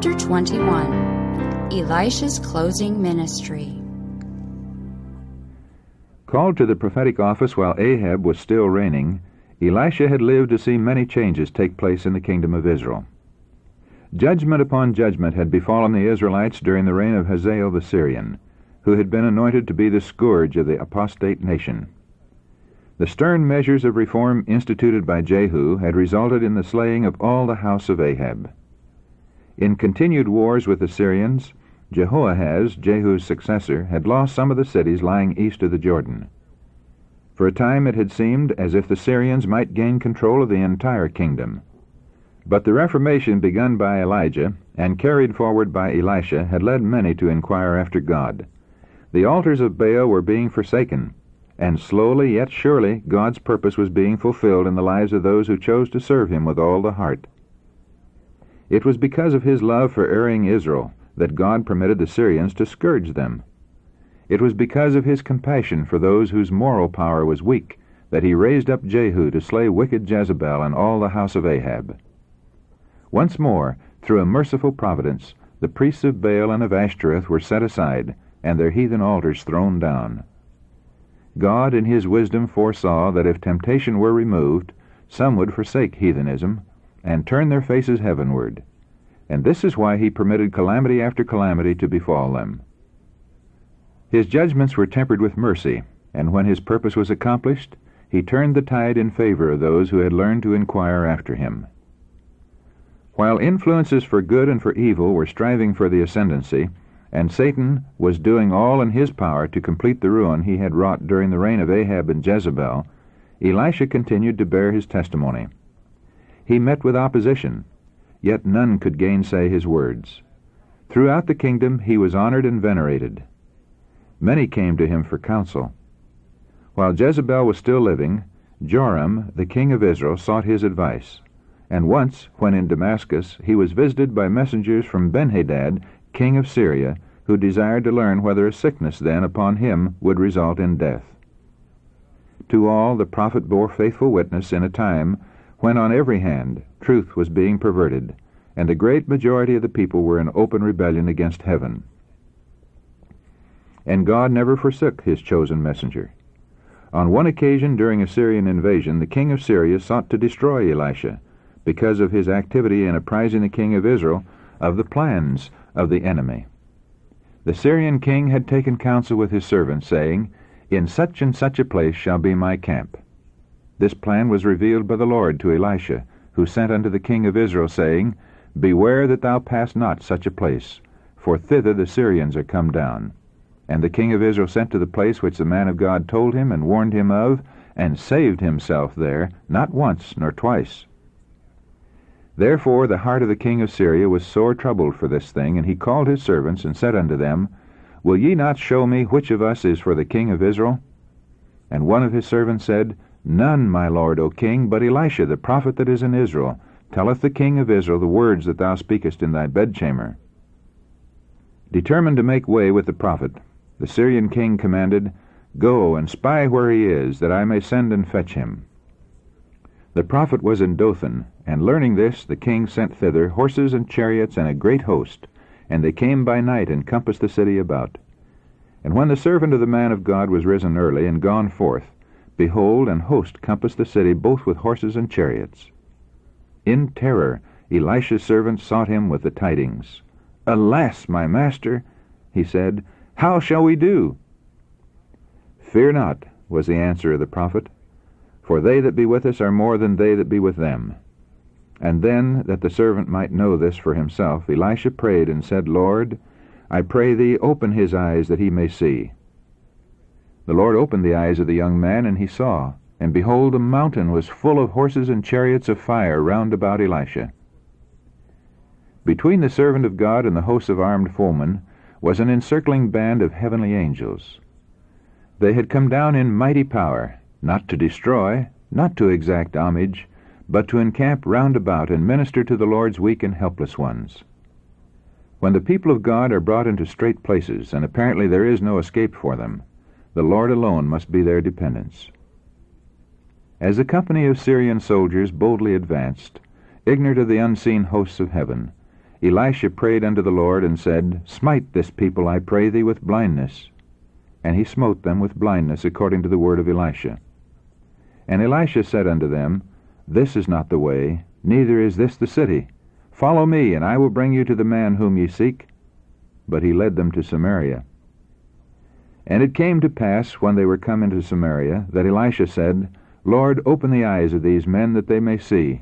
Chapter 21. Elisha's closing ministry. Called to the prophetic office while Ahab was still reigning, Elisha had lived to see many changes take place in the kingdom of Israel. Judgment upon judgment had befallen the Israelites during the reign of Hazael the Syrian, who had been anointed to be the scourge of the apostate nation. The stern measures of reform instituted by Jehu had resulted in the slaying of all the house of Ahab. In continued wars with the Syrians, Jehoahaz, Jehu's successor, had lost some of the cities lying east of the Jordan. For a time it had seemed as if the Syrians might gain control of the entire kingdom. But the reformation begun by Elijah and carried forward by Elisha had led many to inquire after God. The altars of Baal were being forsaken, and slowly yet surely God's purpose was being fulfilled in the lives of those who chose to serve him with all the heart. It was because of his love for erring Israel that God permitted the Syrians to scourge them. It was because of his compassion for those whose moral power was weak that he raised up Jehu to slay wicked Jezebel and all the house of Ahab. Once more, through a merciful providence, the priests of Baal and of Ashtoreth were set aside, and their heathen altars thrown down. God in his wisdom foresaw that if temptation were removed, some would forsake heathenism and turn their faces heavenward, and this is why he permitted calamity after calamity to befall them. His judgments were tempered with mercy, and when his purpose was accomplished, he turned the tide in favor of those who had learned to inquire after him. While influences for good and for evil were striving for the ascendancy, and Satan was doing all in his power to complete the ruin he had wrought during the reign of Ahab and Jezebel, Elisha continued to bear his testimony. He met with opposition, yet none could gainsay his words. Throughout the kingdom he was honored and venerated. Many came to him for counsel. While Jezebel was still living, Joram, the king of Israel, sought his advice, and once, when in Damascus, he was visited by messengers from Benhadad, king of Syria, who desired to learn whether a sickness then upon him would result in death. To all the prophet bore faithful witness in a time when on every hand truth was being perverted, and the great majority of the people were in open rebellion against heaven. And God never forsook his chosen messenger. On one occasion during a Syrian invasion, the king of Syria sought to destroy Elisha because of his activity in apprising the king of Israel of the plans of the enemy. The Syrian king had taken counsel with his servants, saying, "In such and such a place shall be my camp." This plan was revealed by the Lord to Elisha, who sent unto the king of Israel, saying, "Beware that thou pass not such a place, for thither the Syrians are come down." And the king of Israel sent to the place which the man of God told him and warned him of, and saved himself there, not once nor twice. Therefore the heart of the king of Syria was sore troubled for this thing, and he called his servants, and said unto them, "Will ye not show me which of us is for the king of Israel?" And one of his servants said, "None, my lord, O king, but Elisha the prophet that is in Israel, telleth the king of Israel the words that thou speakest in thy bedchamber." Determined to make way with the prophet, the Syrian king commanded, "Go and spy where he is, that I may send and fetch him." The prophet was in Dothan, and learning this, the king sent thither horses and chariots and a great host, and they came by night and compassed the city about. And when the servant of the man of God was risen early and gone forth, behold, an host compassed the city both with horses and chariots. In terror Elisha's servant sought him with the tidings. "Alas, my master," he said, "how shall we do?" "Fear not," was the answer of the prophet, "for they that be with us are more than they that be with them." And then, that the servant might know this for himself, Elisha prayed and said, "Lord, I pray thee, open his eyes that he may see." The Lord opened the eyes of the young man, and he saw, and behold, the mountain was full of horses and chariots of fire round about Elisha. Between the servant of God and the hosts of armed foemen was an encircling band of heavenly angels. They had come down in mighty power, not to destroy, not to exact homage, but to encamp round about and minister to the Lord's weak and helpless ones. When the people of God are brought into strait places, and apparently there is no escape for them, the Lord alone must be their dependence. As the company of Syrian soldiers boldly advanced, ignorant of the unseen hosts of heaven, Elisha prayed unto the Lord, and said, Smite this people, I pray thee, with blindness. And he smote them with blindness, according to the word of Elisha. And Elisha said unto them, This is not the way, neither is this the city. Follow me, and I will bring you to the man whom ye seek. But he led them to Samaria. And it came to pass, when they were come into Samaria, that Elisha said, Lord, open the eyes of these men, that they may see.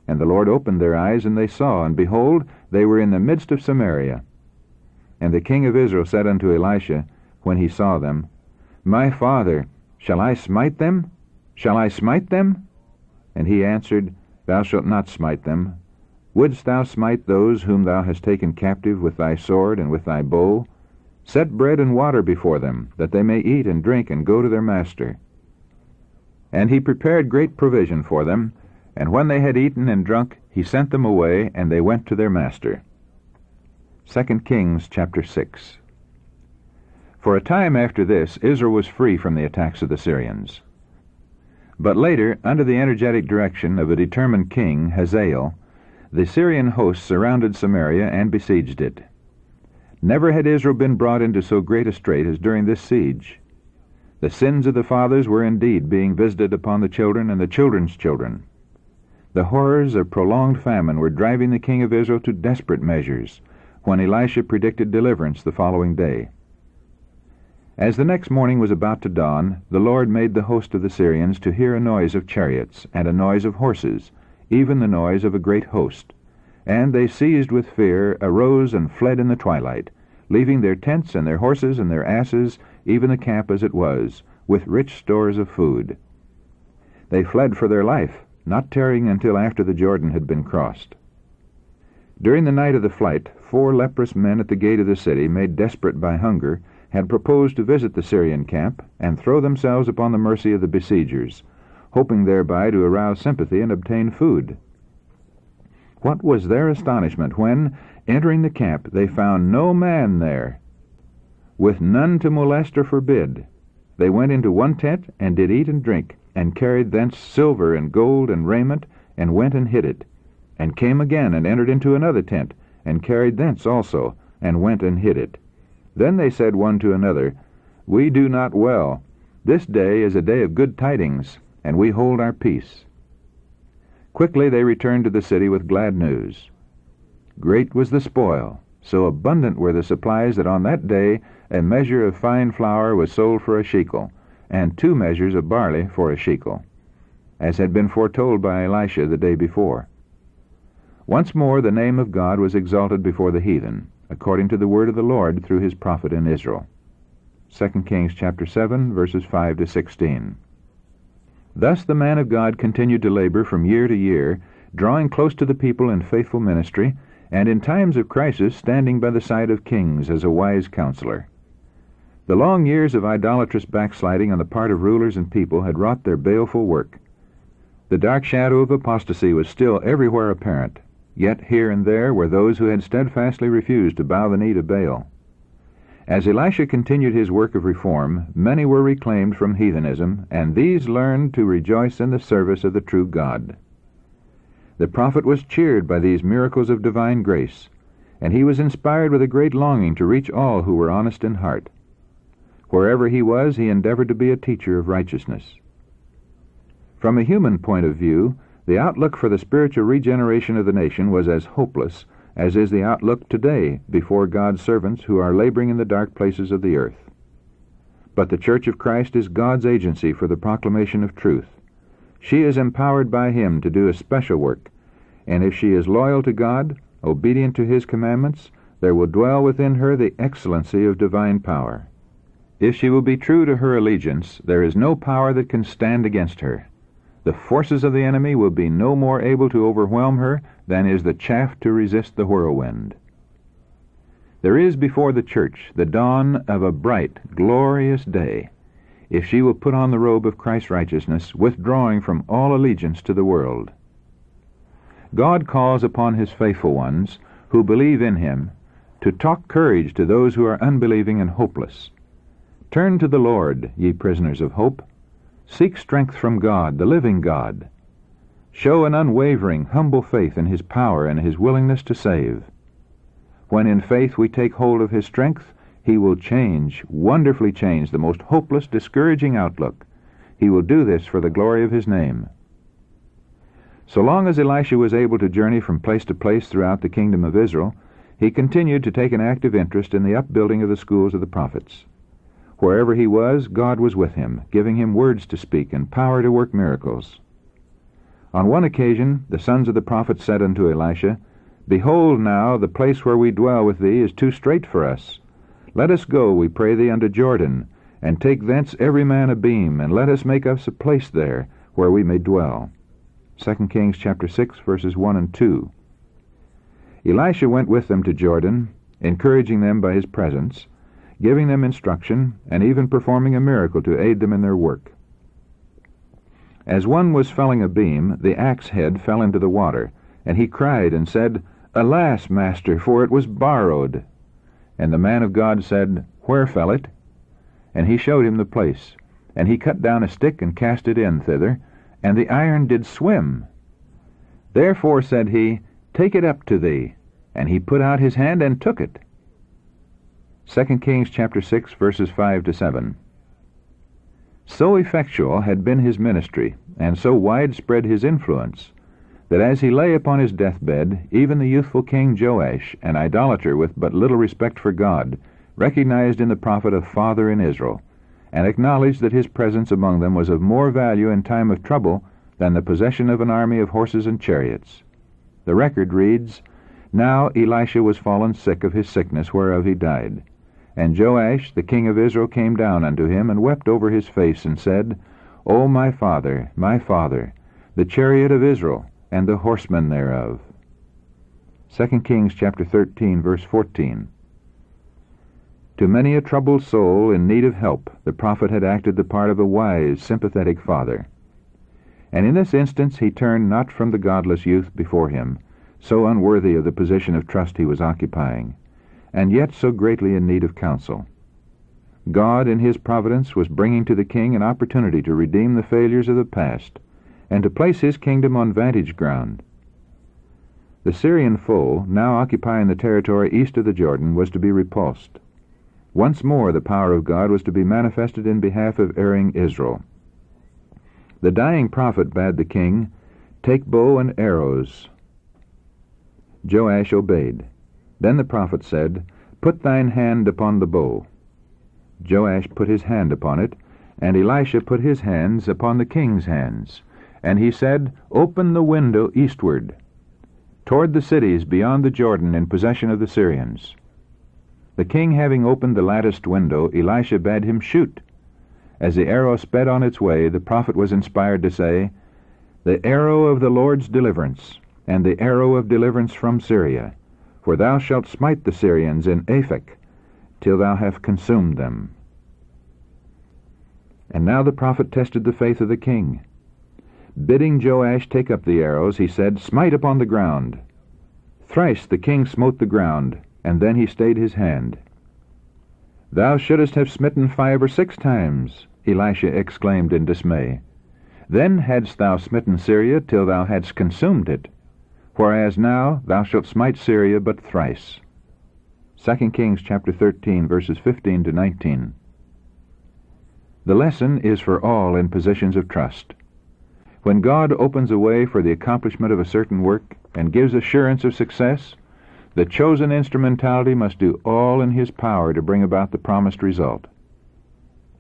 And the Lord opened their eyes, and they saw, and behold, they were in the midst of Samaria. And the king of Israel said unto Elisha, when he saw them, My father, shall I smite them? Shall I smite them? And he answered, Thou shalt not smite them. Wouldst thou smite those whom thou hast taken captive with thy sword and with thy bow? Set bread and water before them, that they may eat and drink and go to their master. And he prepared great provision for them, and when they had eaten and drunk, he sent them away, and they went to their master. 2 Kings chapter 6. For a time after this, Israel was free from the attacks of the Syrians. But later, under the energetic direction of a determined king, Hazael, the Syrian host surrounded Samaria and besieged it. Never had Israel been brought into so great a strait as during this siege. The sins of the fathers were indeed being visited upon the children and the children's children. The horrors of prolonged famine were driving the king of Israel to desperate measures, when Elisha predicted deliverance the following day. As the next morning was about to dawn, the Lord made the host of the Syrians to hear a noise of chariots, and a noise of horses, even the noise of a great host. And they, seized with fear, arose and fled in the twilight, leaving their tents and their horses and their asses, even the camp as it was, with rich stores of food. They fled for their life, not tarrying until after the Jordan had been crossed. During the night of the flight, 4 leprous men at the gate of the city, made desperate by hunger, had proposed to visit the Syrian camp and throw themselves upon the mercy of the besiegers, hoping thereby to arouse sympathy and obtain food. What was their astonishment when, entering the camp, they found no man there, with none to molest or forbid. They went into one tent, and did eat and drink, and carried thence silver and gold and raiment, and went and hid it, and came again, and entered into another tent, and carried thence also, and went and hid it. Then they said one to another, We do not well. This day is a day of good tidings, and we hold our peace. Quickly they returned to the city with glad news. Great was the spoil, so abundant were the supplies that on that day a measure of fine flour was sold for a shekel, and 2 measures of barley for a shekel, as had been foretold by Elisha the day before. Once more the name of God was exalted before the heathen, according to the word of the Lord through his prophet in Israel. 2 Kings chapter 7, verses 5 to 16. Thus the man of God continued to labor from year to year, drawing close to the people in faithful ministry, and in times of crisis standing by the side of kings as a wise counselor. The long years of idolatrous backsliding on the part of rulers and people had wrought their baleful work. The dark shadow of apostasy was still everywhere apparent, yet here and there were those who had steadfastly refused to bow the knee to Baal. As Elisha continued his work of reform, many were reclaimed from heathenism, and these learned to rejoice in the service of the true God. The prophet was cheered by these miracles of divine grace, and he was inspired with a great longing to reach all who were honest in heart. Wherever he was, he endeavored to be a teacher of righteousness. From a human point of view, the outlook for the spiritual regeneration of the nation was as hopeless as is the outlook today before God's servants who are laboring in the dark places of the earth. But the Church of Christ is God's agency for the proclamation of truth. She is empowered by him to do a special work, and if she is loyal to God, obedient to his commandments, there will dwell within her the excellency of divine power. If she will be true to her allegiance, there is no power that can stand against her. The forces of the enemy will be no more able to overwhelm her than is the chaff to resist the whirlwind. There is before the church the dawn of a bright, glorious day, if she will put on the robe of Christ's righteousness, withdrawing from all allegiance to the world. God calls upon his faithful ones, who believe in him, to talk courage to those who are unbelieving and hopeless. Turn to the Lord, ye prisoners of hope. Seek strength from God, the living God. Show an unwavering, humble faith in his power and his willingness to save. When in faith we take hold of his strength, he will change, wonderfully change, the most hopeless, discouraging outlook. He will do this for the glory of his name. So long as Elisha was able to journey from place to place throughout the kingdom of Israel, he continued to take an active interest in the upbuilding of the schools of the prophets. Wherever he was, God was with him, giving him words to speak and power to work miracles. On one occasion the sons of the prophets said unto Elisha, Behold now, the place where we dwell with thee is too strait for us. Let us go, we pray thee, unto Jordan, and take thence every man a beam, and let us make us a place there, where we may dwell. 2 Kings chapter 6, verses 1 and 2. Elisha went with them to Jordan, encouraging them by his presence, giving them instruction, and even performing a miracle to aid them in their work. As one was felling a beam, the axe head fell into the water, and he cried and said, Alas, master, for it was borrowed. And the man of God said, Where fell it? And he showed him the place. And he cut down a stick and cast it in thither, and the iron did swim. Therefore said he, Take it up to thee. And he put out his hand and took it. 2 Kings chapter 6, verses 5 to 7. So effectual had been his ministry, and so widespread his influence, that as he lay upon his deathbed, even the youthful king Joash, an idolater with but little respect for God, recognized in the prophet a father in Israel, and acknowledged that his presence among them was of more value in time of trouble than the possession of an army of horses and chariots. The record reads, Now Elisha was fallen sick of his sickness whereof he died. And Joash the king of Israel came down unto him, and wept over his face, and said, O my father, the chariot of Israel, and the horsemen thereof. 2 Kings chapter 13, verse 14. To many a troubled soul in need of help, the prophet had acted the part of a wise, sympathetic father. And in this instance he turned not from the godless youth before him, so unworthy of the position of trust he was occupying, and yet so greatly in need of counsel. God, in his providence, was bringing to the king an opportunity to redeem the failures of the past, and to place his kingdom on vantage ground. The Syrian foe, now occupying the territory east of the Jordan, was to be repulsed. Once more the power of God was to be manifested in behalf of erring Israel. The dying prophet bade the king, Take bow and arrows. Joash obeyed. Then the prophet said, Put thine hand upon the bow. Joash put his hand upon it, and Elisha put his hands upon the king's hands. And he said, Open the window eastward, toward the cities beyond the Jordan in possession of the Syrians. The king having opened the latticed window, Elisha bade him shoot. As the arrow sped on its way, the prophet was inspired to say, The arrow of the Lord's deliverance, and the arrow of deliverance from Syria, for thou shalt smite the Syrians in Aphek, till thou have consumed them. And now the prophet tested the faith of the king. Bidding Joash take up the arrows, he said, Smite upon the ground. Thrice the king smote the ground, and then he stayed his hand. Thou shouldest have smitten 5 or 6 times, Elisha exclaimed in dismay. Then hadst thou smitten Syria till thou hadst consumed it, whereas now thou shalt smite Syria but thrice. 2 Kings chapter 13, verses 15 to 19. The lesson is for all in positions of trust. When God opens a way for the accomplishment of a certain work and gives assurance of success, the chosen instrumentality must do all in his power to bring about the promised result.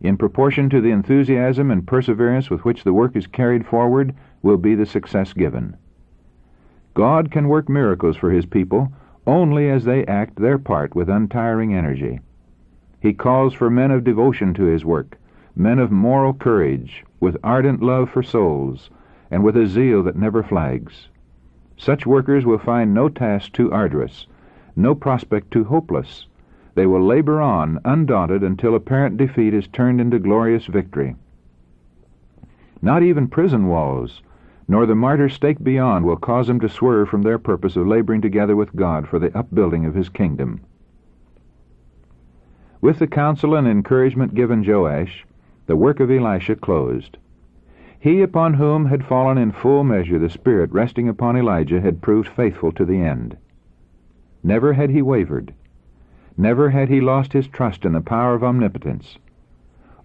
In proportion to the enthusiasm and perseverance with which the work is carried forward will be the success given. God can work miracles for his people only as they act their part with untiring energy. He calls for men of devotion to his work, men of moral courage, with ardent love for souls, and with a zeal that never flags. Such workers will find no task too arduous, no prospect too hopeless. They will labor on, undaunted, until apparent defeat is turned into glorious victory. Not even prison walls, nor the martyr's stake beyond, will cause them to swerve from their purpose of laboring together with God for the upbuilding of his kingdom. With the counsel and encouragement given Joash, the work of Elisha closed. He upon whom had fallen in full measure the Spirit resting upon Elijah had proved faithful to the end. Never had he wavered. Never had he lost his trust in the power of omnipotence.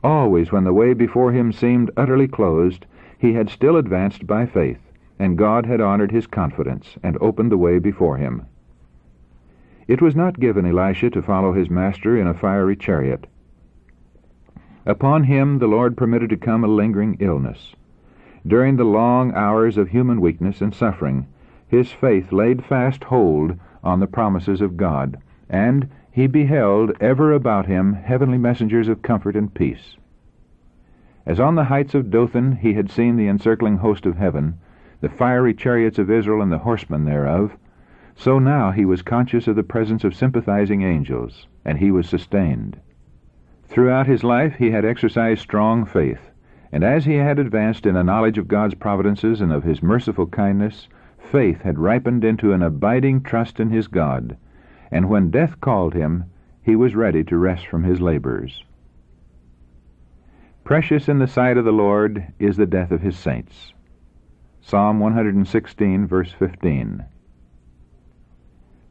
Always when the way before him seemed utterly closed, he had still advanced by faith, and God had honored his confidence and opened the way before him. It was not given Elisha to follow his master in a fiery chariot. Upon him the Lord permitted to come a lingering illness. During the long hours of human weakness and suffering, his faith laid fast hold on the promises of God, and he beheld ever about him heavenly messengers of comfort and peace. As on the heights of Dothan he had seen the encircling host of heaven, the fiery chariots of Israel and the horsemen thereof, so now he was conscious of the presence of sympathizing angels, and he was sustained. Throughout his life he had exercised strong faith, and as he had advanced in a knowledge of God's providences and of his merciful kindness, faith had ripened into an abiding trust in his God, and when death called him, he was ready to rest from his labors. Precious in the sight of the Lord is the death of his saints. Psalm 116, verse 15.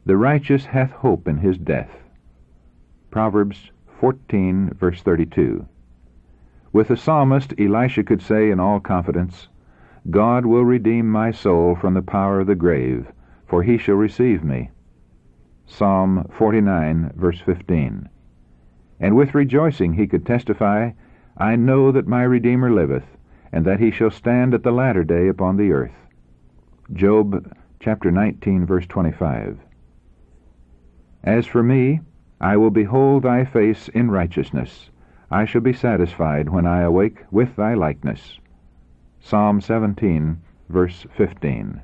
The righteous hath hope in his death. Proverbs 14, verse 32. With the psalmist, Elisha could say in all confidence, God will redeem my soul from the power of the grave, for he shall receive me. Psalm 49, verse 15. And with rejoicing he could testify, I know that my Redeemer liveth, and that he shall stand at the latter day upon the earth. Job chapter 19, verse 25. As for me, I will behold thy face in righteousness. I shall be satisfied when I awake with thy likeness. Psalm 17, verse 15.